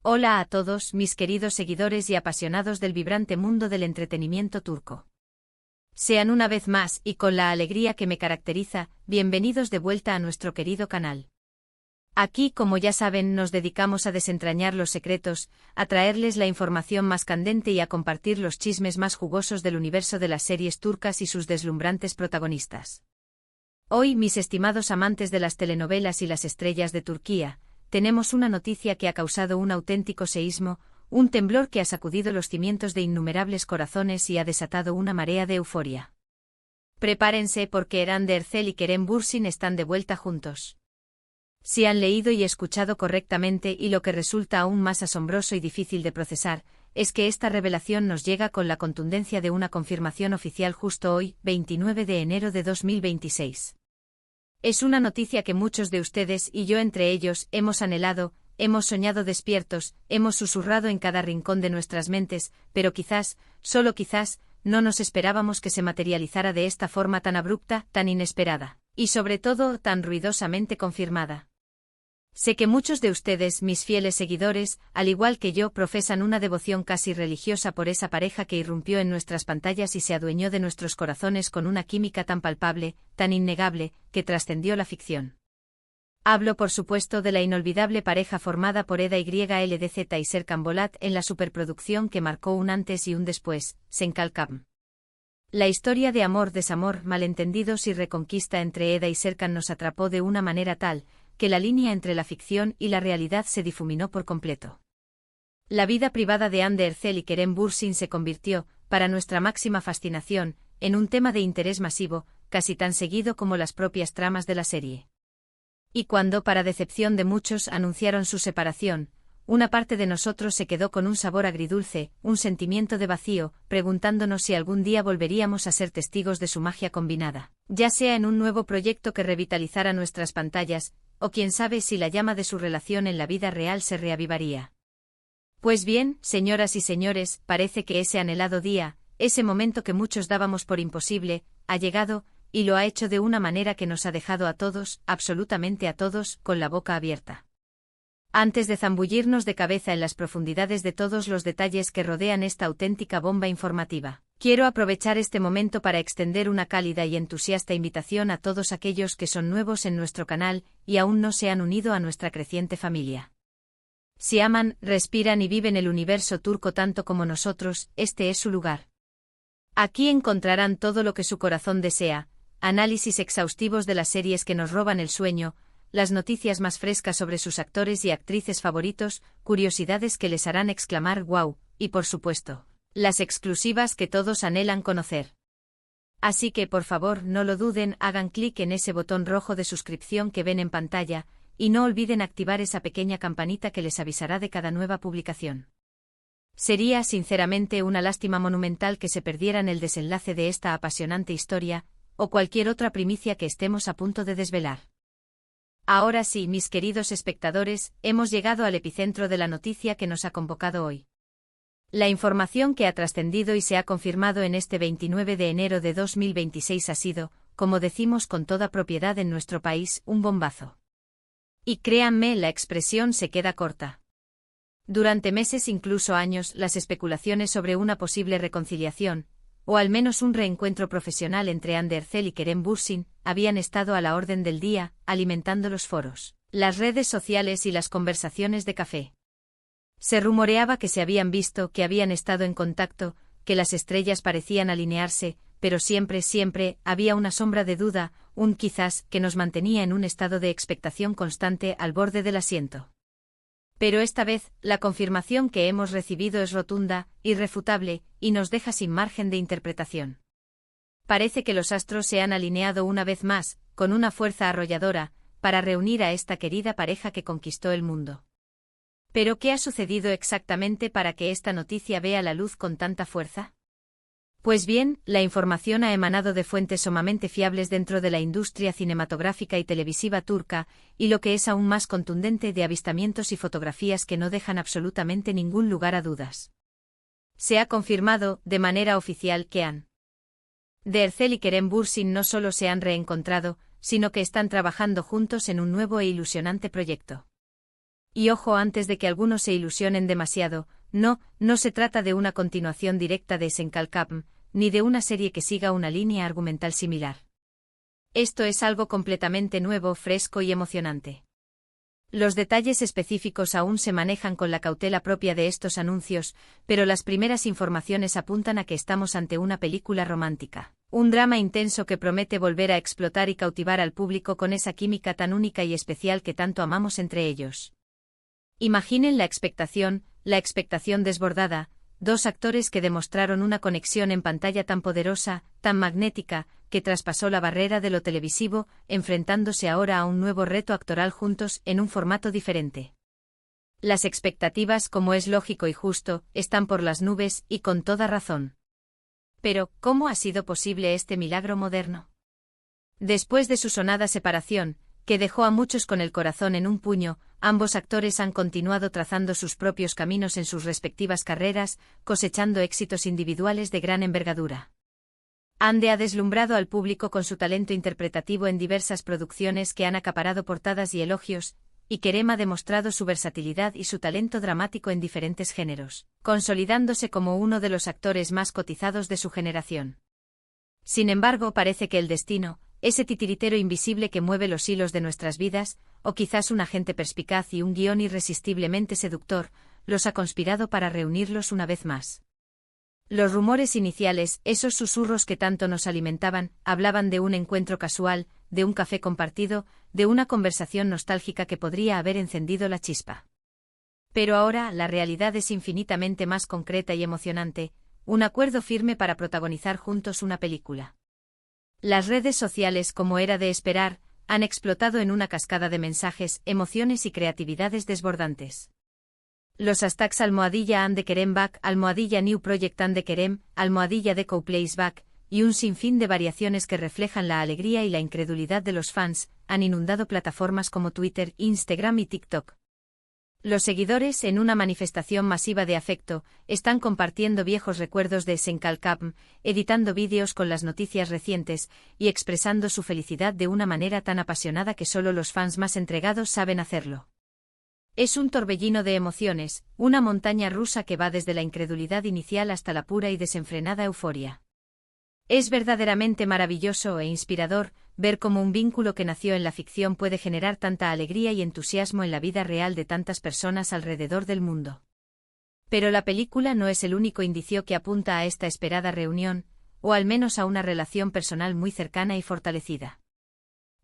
Hola a todos mis queridos seguidores y apasionados del vibrante mundo del entretenimiento turco. Sean una vez más, y con la alegría que me caracteriza, bienvenidos de vuelta a nuestro querido canal. Aquí, como ya saben, nos dedicamos a desentrañar los secretos, a traerles la información más candente y a compartir los chismes más jugosos del universo de las series turcas y sus deslumbrantes protagonistas. Hoy, mis estimados amantes de las telenovelas y las estrellas de Turquía, tenemos una noticia que ha causado un auténtico seísmo, un temblor que ha sacudido los cimientos de innumerables corazones y ha desatado una marea de euforia. Prepárense porque Hande Erçel y Kerem Bürsin están de vuelta juntos. Si han leído y escuchado correctamente, y lo que resulta aún más asombroso y difícil de procesar, es que esta revelación nos llega con la contundencia de una confirmación oficial justo hoy, 29 de enero de 2026. Es una noticia que muchos de ustedes, y yo entre ellos, hemos anhelado, hemos soñado despiertos, hemos susurrado en cada rincón de nuestras mentes, pero quizás, solo quizás, no nos esperábamos que se materializara de esta forma tan abrupta, tan inesperada, y sobre todo, tan ruidosamente confirmada. Sé que muchos de ustedes, mis fieles seguidores, al igual que yo, profesan una devoción casi religiosa por esa pareja que irrumpió en nuestras pantallas y se adueñó de nuestros corazones con una química tan palpable, tan innegable, que trascendió la ficción. Hablo, por supuesto, de la inolvidable pareja formada por Eda YLDZ y Serkan Bolat en la superproducción que marcó un antes y un después, Senkalkam. La historia de amor, desamor, malentendidos y reconquista entre Eda y Serkan nos atrapó de una manera tal que la línea entre la ficción y la realidad se difuminó por completo. La vida privada de Hande Erçel y Kerem Bürsin se convirtió, para nuestra máxima fascinación, en un tema de interés masivo, casi tan seguido como las propias tramas de la serie. Y cuando, para decepción de muchos, anunciaron su separación, una parte de nosotros se quedó con un sabor agridulce, un sentimiento de vacío, preguntándonos si algún día volveríamos a ser testigos de su magia combinada, ya sea en un nuevo proyecto que revitalizara nuestras pantallas, o quién sabe si la llama de su relación en la vida real se reavivaría. Pues bien, señoras y señores, parece que ese anhelado día, ese momento que muchos dábamos por imposible, ha llegado, y lo ha hecho de una manera que nos ha dejado a todos, absolutamente a todos, con la boca abierta. Antes de zambullirnos de cabeza en las profundidades de todos los detalles que rodean esta auténtica bomba informativa, quiero aprovechar este momento para extender una cálida y entusiasta invitación a todos aquellos que son nuevos en nuestro canal y aún no se han unido a nuestra creciente familia. Si aman, respiran y viven el universo turco tanto como nosotros, este es su lugar. Aquí encontrarán todo lo que su corazón desea, análisis exhaustivos de las series que nos roban el sueño, las noticias más frescas sobre sus actores y actrices favoritos, curiosidades que les harán exclamar ¡guau!, y por supuesto, las exclusivas que todos anhelan conocer. Así que por favor no lo duden, hagan clic en ese botón rojo de suscripción que ven en pantalla, y no olviden activar esa pequeña campanita que les avisará de cada nueva publicación. Sería sinceramente una lástima monumental que se perdieran el desenlace de esta apasionante historia, o cualquier otra primicia que estemos a punto de desvelar. Ahora sí, mis queridos espectadores, hemos llegado al epicentro de la noticia que nos ha convocado hoy. La información que ha trascendido y se ha confirmado en este 29 de enero de 2026 ha sido, como decimos con toda propiedad en nuestro país, un bombazo. Y créanme, la expresión se queda corta. Durante meses, incluso años, las especulaciones sobre una posible reconciliación, o al menos un reencuentro profesional entre Hande Erçel y Kerem Bürsin, habían estado a la orden del día, alimentando los foros, las redes sociales y las conversaciones de café. Se rumoreaba que se habían visto, que habían estado en contacto, que las estrellas parecían alinearse, pero siempre, había una sombra de duda, un quizás, que nos mantenía en un estado de expectación constante al borde del asiento. Pero esta vez, la confirmación que hemos recibido es rotunda, irrefutable, y nos deja sin margen de interpretación. Parece que los astros se han alineado una vez más, con una fuerza arrolladora, para reunir a esta querida pareja que conquistó el mundo. ¿Pero qué ha sucedido exactamente para que esta noticia vea la luz con tanta fuerza? Pues bien, la información ha emanado de fuentes sumamente fiables dentro de la industria cinematográfica y televisiva turca, y lo que es aún más contundente, de avistamientos y fotografías que no dejan absolutamente ningún lugar a dudas. Se ha confirmado, de manera oficial, que Hande Erçel y Kerem Bürsin no solo se han reencontrado, sino que están trabajando juntos en un nuevo e ilusionante proyecto. Y ojo, antes de que algunos se ilusionen demasiado, no se trata de una continuación directa de Senkalkapm, ni de una serie que siga una línea argumental similar. Esto es algo completamente nuevo, fresco y emocionante. Los detalles específicos aún se manejan con la cautela propia de estos anuncios, pero las primeras informaciones apuntan a que estamos ante una película romántica, un drama intenso que promete volver a explotar y cautivar al público con esa química tan única y especial que tanto amamos entre ellos. Imaginen la expectación desbordada, dos actores que demostraron una conexión en pantalla tan poderosa, tan magnética, que traspasó la barrera de lo televisivo, enfrentándose ahora a un nuevo reto actoral juntos en un formato diferente. Las expectativas, como es lógico y justo, están por las nubes, y con toda razón. Pero, ¿cómo ha sido posible este milagro moderno? Después de su sonada separación, que dejó a muchos con el corazón en un puño, ambos actores han continuado trazando sus propios caminos en sus respectivas carreras, cosechando éxitos individuales de gran envergadura. Ande ha deslumbrado al público con su talento interpretativo en diversas producciones que han acaparado portadas y elogios, y Kerem ha demostrado su versatilidad y su talento dramático en diferentes géneros, consolidándose como uno de los actores más cotizados de su generación. Sin embargo, parece que el destino, ese titiritero invisible que mueve los hilos de nuestras vidas, o quizás un agente perspicaz y un guión irresistiblemente seductor, los ha conspirado para reunirlos una vez más. Los rumores iniciales, esos susurros que tanto nos alimentaban, hablaban de un encuentro casual, de un café compartido, de una conversación nostálgica que podría haber encendido la chispa. Pero ahora la realidad es infinitamente más concreta y emocionante, un acuerdo firme para protagonizar juntos una película. Las redes sociales, como era de esperar, han explotado en una cascada de mensajes, emociones y creatividades desbordantes. Los hashtags ¡and de Kerem back, #new project and de Kerem, #Deco plays back, y un sinfín de variaciones que reflejan la alegría y la incredulidad de los fans, han inundado plataformas como Twitter, Instagram y TikTok. Los seguidores, en una manifestación masiva de afecto, están compartiendo viejos recuerdos de Senkalkapm, editando vídeos con las noticias recientes, y expresando su felicidad de una manera tan apasionada que solo los fans más entregados saben hacerlo. Es un torbellino de emociones, una montaña rusa que va desde la incredulidad inicial hasta la pura y desenfrenada euforia. Es verdaderamente maravilloso e inspirador ver cómo un vínculo que nació en la ficción puede generar tanta alegría y entusiasmo en la vida real de tantas personas alrededor del mundo. Pero la película no es el único indicio que apunta a esta esperada reunión, o al menos a una relación personal muy cercana y fortalecida.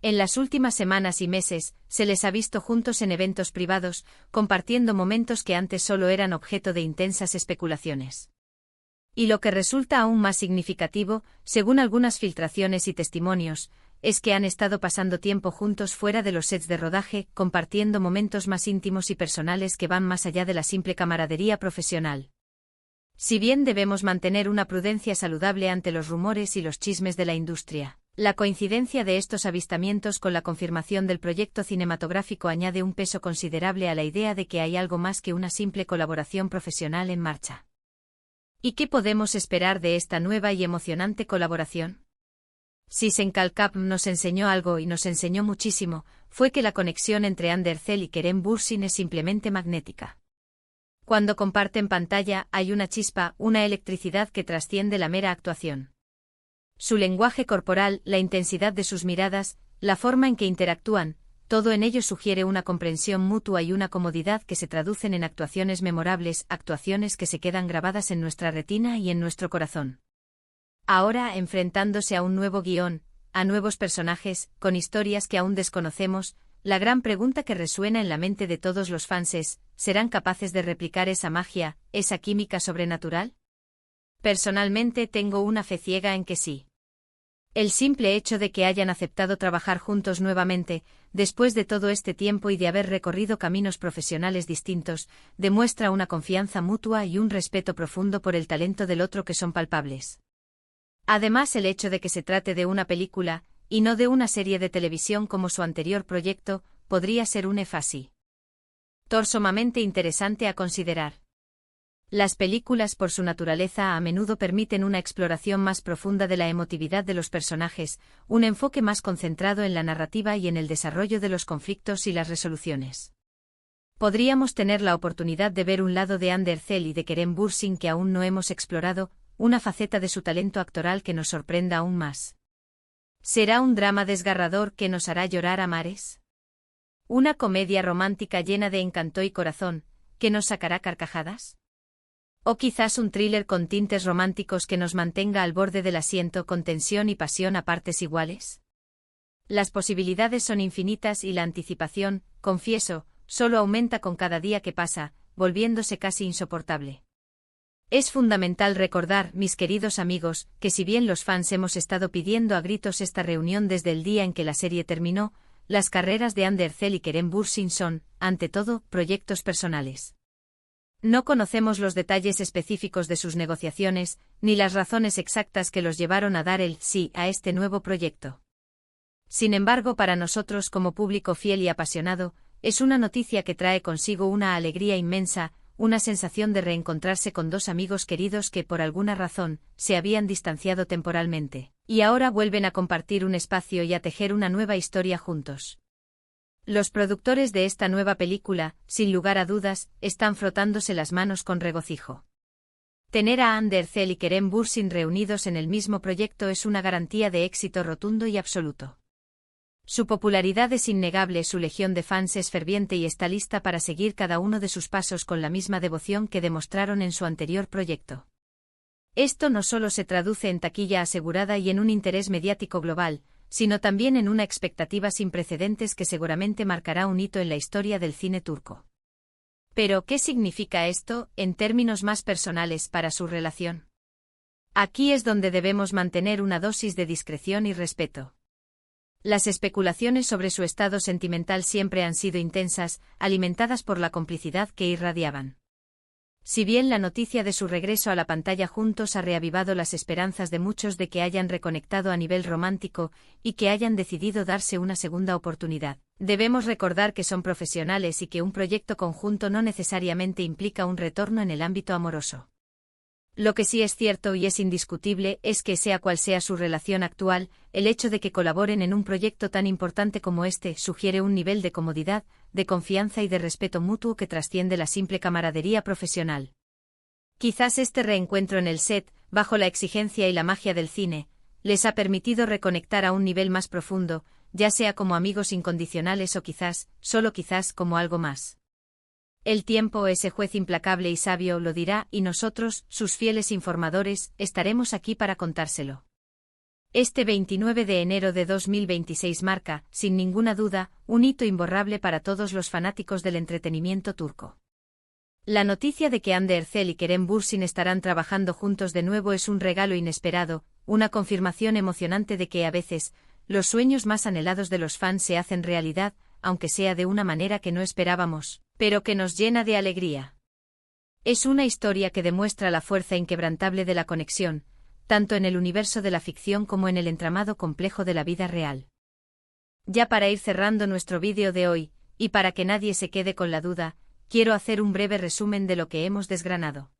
En las últimas semanas y meses, se les ha visto juntos en eventos privados, compartiendo momentos que antes solo eran objeto de intensas especulaciones. Y lo que resulta aún más significativo, según algunas filtraciones y testimonios, es que han estado pasando tiempo juntos fuera de los sets de rodaje, compartiendo momentos más íntimos y personales que van más allá de la simple camaradería profesional. Si bien debemos mantener una prudencia saludable ante los rumores y los chismes de la industria, la coincidencia de estos avistamientos con la confirmación del proyecto cinematográfico añade un peso considerable a la idea de que hay algo más que una simple colaboración profesional en marcha. ¿Y qué podemos esperar de esta nueva y emocionante colaboración? Si Senkalkapm nos enseñó algo y nos enseñó muchísimo, fue que la conexión entre Andercel y Kerem Bürsin es simplemente magnética. Cuando comparten pantalla, hay una chispa, una electricidad que trasciende la mera actuación. Su lenguaje corporal, la intensidad de sus miradas, la forma en que interactúan, todo en ello sugiere una comprensión mutua y una comodidad que se traducen en actuaciones memorables, actuaciones que se quedan grabadas en nuestra retina y en nuestro corazón. Ahora, enfrentándose a un nuevo guión, a nuevos personajes, con historias que aún desconocemos, la gran pregunta que resuena en la mente de todos los fans es, ¿serán capaces de replicar esa magia, esa química sobrenatural? Personalmente tengo una fe ciega en que sí. El simple hecho de que hayan aceptado trabajar juntos nuevamente, después de todo este tiempo y de haber recorrido caminos profesionales distintos, demuestra una confianza mutua y un respeto profundo por el talento del otro que son palpables. Además, el hecho de que se trate de una película, y no de una serie de televisión como su anterior proyecto, podría ser un énfasis sumamente interesante a considerar. Las películas por su naturaleza a menudo permiten una exploración más profunda de la emotividad de los personajes, un enfoque más concentrado en la narrativa y en el desarrollo de los conflictos y las resoluciones. Podríamos tener la oportunidad de ver un lado de Ander Cell y de Kerem Bürsin que aún no hemos explorado, una faceta de su talento actoral que nos sorprenda aún más. ¿Será un drama desgarrador que nos hará llorar a mares? ¿Una comedia romántica llena de encanto y corazón, que nos sacará carcajadas? ¿O quizás un thriller con tintes románticos que nos mantenga al borde del asiento con tensión y pasión a partes iguales? Las posibilidades son infinitas y la anticipación, confieso, solo aumenta con cada día que pasa, volviéndose casi insoportable. Es fundamental recordar, mis queridos amigos, que si bien los fans hemos estado pidiendo a gritos esta reunión desde el día en que la serie terminó, las carreras de Ander Cell y Kerem Bürsin son, ante todo, proyectos personales. No conocemos los detalles específicos de sus negociaciones, ni las razones exactas que los llevaron a dar el sí a este nuevo proyecto. Sin embargo, para nosotros como público fiel y apasionado, es una noticia que trae consigo una alegría inmensa, una sensación de reencontrarse con dos amigos queridos que por alguna razón se habían distanciado temporalmente, y ahora vuelven a compartir un espacio y a tejer una nueva historia juntos. Los productores de esta nueva película, sin lugar a dudas, están frotándose las manos con regocijo. Tener a Ander Cell y Kerem Bürsin reunidos en el mismo proyecto es una garantía de éxito rotundo y absoluto. Su popularidad es innegable, su legión de fans es ferviente y está lista para seguir cada uno de sus pasos con la misma devoción que demostraron en su anterior proyecto. Esto no solo se traduce en taquilla asegurada y en un interés mediático global, sino también en una expectativa sin precedentes que seguramente marcará un hito en la historia del cine turco. Pero, ¿qué significa esto, en términos más personales, para su relación? Aquí es donde debemos mantener una dosis de discreción y respeto. Las especulaciones sobre su estado sentimental siempre han sido intensas, alimentadas por la complicidad que irradiaban. Si bien la noticia de su regreso a la pantalla juntos ha reavivado las esperanzas de muchos de que hayan reconectado a nivel romántico y que hayan decidido darse una segunda oportunidad, debemos recordar que son profesionales y que un proyecto conjunto no necesariamente implica un retorno en el ámbito amoroso. Lo que sí es cierto y es indiscutible es que, sea cual sea su relación actual, el hecho de que colaboren en un proyecto tan importante como este sugiere un nivel de comodidad, de confianza y de respeto mutuo que trasciende la simple camaradería profesional. Quizás este reencuentro en el set, bajo la exigencia y la magia del cine, les ha permitido reconectar a un nivel más profundo, ya sea como amigos incondicionales o quizás, solo quizás, como algo más. El tiempo, ese juez implacable y sabio, lo dirá, y nosotros, sus fieles informadores, estaremos aquí para contárselo. Este 29 de enero de 2026 marca, sin ninguna duda, un hito imborrable para todos los fanáticos del entretenimiento turco. La noticia de que Ander Cell y Kerem Bürsin estarán trabajando juntos de nuevo es un regalo inesperado, una confirmación emocionante de que a veces, los sueños más anhelados de los fans se hacen realidad, aunque sea de una manera que no esperábamos, pero que nos llena de alegría. Es una historia que demuestra la fuerza inquebrantable de la conexión, tanto en el universo de la ficción como en el entramado complejo de la vida real. Ya para ir cerrando nuestro vídeo de hoy, y para que nadie se quede con la duda, quiero hacer un breve resumen de lo que hemos desgranado.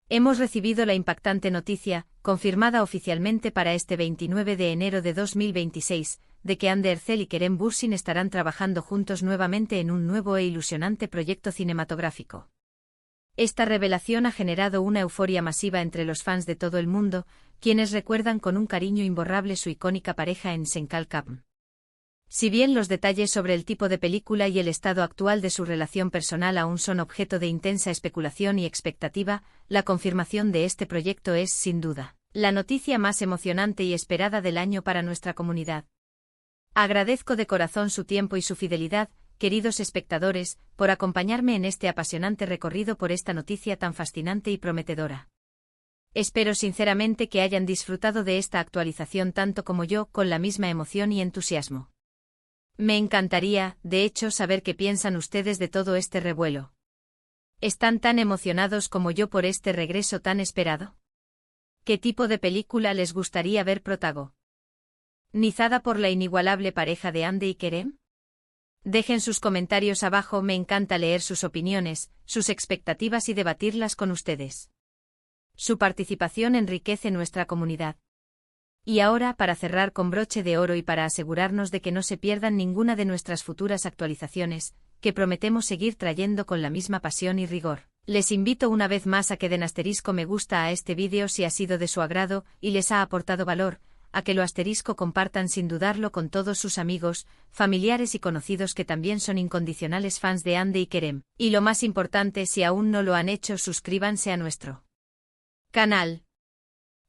Hemos recibido la impactante noticia, confirmada oficialmente para este 29 de enero de 2026, de que Ander Cell y Kerem Bürsin estarán trabajando juntos nuevamente en un nuevo e ilusionante proyecto cinematográfico. Esta revelación ha generado una euforia masiva entre los fans de todo el mundo, quienes recuerdan con un cariño imborrable su icónica pareja en Senkal Kapm. Si bien los detalles sobre el tipo de película y el estado actual de su relación personal aún son objeto de intensa especulación y expectativa, la confirmación de este proyecto es, sin duda, la noticia más emocionante y esperada del año para nuestra comunidad. Agradezco de corazón su tiempo y su fidelidad, queridos espectadores, por acompañarme en este apasionante recorrido por esta noticia tan fascinante y prometedora. Espero sinceramente que hayan disfrutado de esta actualización tanto como yo, con la misma emoción y entusiasmo. Me encantaría, de hecho, saber qué piensan ustedes de todo este revuelo. ¿Están tan emocionados como yo por este regreso tan esperado? ¿Qué tipo de película les gustaría ver protagonizada por la inigualable pareja de Ander y Kerem? Dejen sus comentarios abajo, me encanta leer sus opiniones, sus expectativas y debatirlas con ustedes. Su participación enriquece nuestra comunidad. Y ahora, para cerrar con broche de oro y para asegurarnos de que no se pierdan ninguna de nuestras futuras actualizaciones, que prometemos seguir trayendo con la misma pasión y rigor. Les invito una vez más a que den *me gusta a este vídeo si ha sido de su agrado y les ha aportado valor, a que lo compartan sin dudarlo con todos sus amigos, familiares y conocidos que también son incondicionales fans de Hande y Kerem. Y lo más importante, si aún no lo han hecho, suscríbanse a nuestro canal.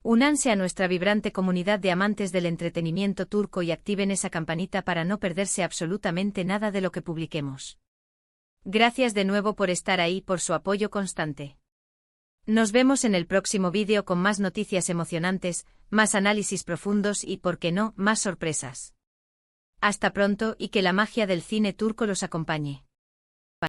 Únanse a nuestra vibrante comunidad de amantes del entretenimiento turco y activen esa campanita para no perderse absolutamente nada de lo que publiquemos. Gracias de nuevo por estar ahí, por su apoyo constante. Nos vemos en el próximo vídeo con más noticias emocionantes, más análisis profundos y, por qué no, más sorpresas. Hasta pronto y que la magia del cine turco los acompañe.